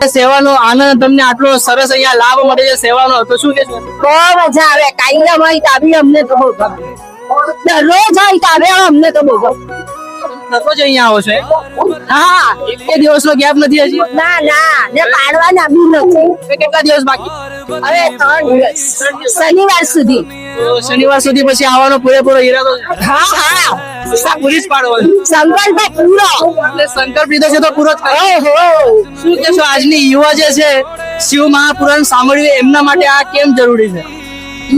સેવાનો આનંદ તમને આટલો સરસ અહીંયા લાભ મળે છે સેવાનો, તો શું કહેશો? બહુ મજા આવે, કાયમ હોય તો આવી અમને તો બહુ ગમે, દરરોજ હોય તો આવે અમને તો બહુ ગમે. દરરોજ અહીંયા આવો છો? હા, એક બે દિવસનો ગેપ નથી હજી? ના ના, ને પાડવાના બી નથી. કેટલા દિવસ બાકી? હવે 3 દિવસ, શનિવાર સુધી. તો શનિવાર સુધી પછી આવવાનો પૂરેપૂરો ઈરાદો છે? હા હા, પૂરી જ પાડવાનો સંકલ્પ પૂરો. એટલે સંકલ્પ લીધો છે તો પૂરો જ કરવાનો. શું કહેશો આજની યુવા જે છે શિવ મહાપુરાણ સાંભળ્યું એમના માટે આ કેમ જરૂરી છે?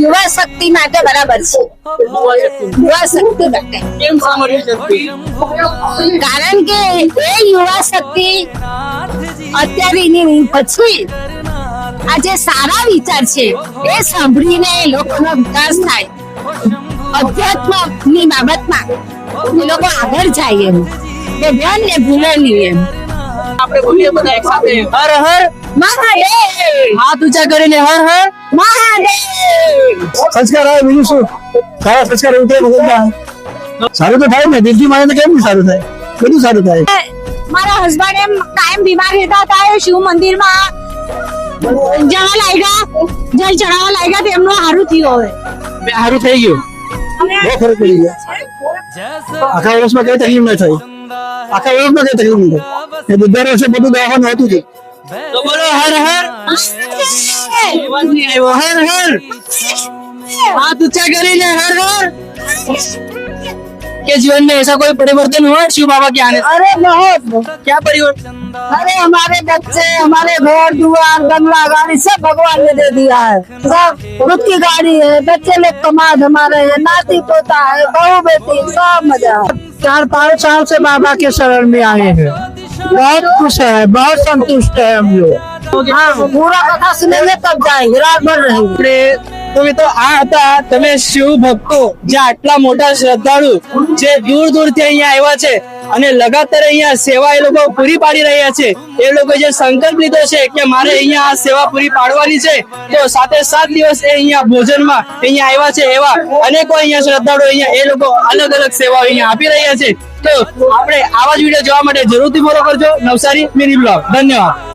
યુવા શક્તિ માટે બરાબર છે, યુવા શક્તિ માટે. કેમ સાંભળ્યું છે? કારણ કે એ યુવા શક્તિ અત્યારની પછી આ જે સારા વિચાર છે એ સાંભળીને લોકોનો વિકાસ થાય, અધ્યાત્મની બાબતમાં એ લોકો આગળ જાય, એમ ભગવાન ને ભૂલે નહીં એમ. આપણે બોલીએ બધા એક સાથે, હર હર મહાદેવ, હાથ ઊંચા કરીને હર હર મહાદેવ. સંસ્કાર આવે બીજું શું? સારા સંસ્કાર એવું થાય બધા સારું તો થાય ને, દિલથી માને તો કેમ નહીં સારું થાય? બધું સારું થાય. મારા હસબન્ડ એમ કાયમ બીમાર રહેતા હતા, એ શિવ મંદિરમાં જવા લાગ્યા, જલ ચડાવવા લાગ્યા, તો એમનું સારું થયું. હવે સારું થઈ ગયું. બહુ ફરક પડી ગયો. આખા વર્ષમાં કઈ તકલીફ ન થઈ, આખા વર્ષમાં કઈ તકલીફ નહીં થઈ. દર વર્ષે બધું દવાખાનું હતું જ. તો બોલો હર હર હર હર, हाथ ऊंचा કરીને हर हर। के जीवन में ऐसा कोई परिवर्तन हुआ शिव बाबा के आने से? अरे बहुत। क्या परिवर्तन? अरे हमारे बच्चे, हमारे घर दुआर बंगला गाड़ी सब भगवान ने दे दिया है, सब खुद की गाड़ी है, बच्चे लोग कमाद हमारे है, नाती पोता है, बहू बेटी सब मजा है। 4-5 साल से बाबा के शरण में आए हैं, बहुत खुश है, बहुत संतुष्ट है हम लोग। हाँ, पूरा कथा सुनेंगे तब जाएंगे, रात भर रहेंगे। તો મિત્રો આ હતા તમે શિવ ભક્તો જે આટલા મોટા શ્રદ્ધાળુ જે દૂર દૂર થી અહીંયા આવ્યા છે અને લગાતાર અહીંયા સેવા એ લોકો પૂરી પાડી રહ્યા છે, એ લોકો જે સંકલ્પ લીધો છે કે મારે અહીંયા આ સેવા પૂરી પાડવાની છે, તો સાથે 7 દિવસ એ અહીંયા ભોજનમાં અહીંયા આવ્યા છે, એવા અનેકો અહીંયા શ્રદ્ધાળુ અહીંયા એ લોકો અલગ અલગ સેવાઓ અહીંયા આપી રહ્યા છે। તો આપણે આવા જ વિડીયો જોવા માટે જરૂરથી ફોલો કરજો નવસારી મિની બ્લોગ। ધન્યવાદ।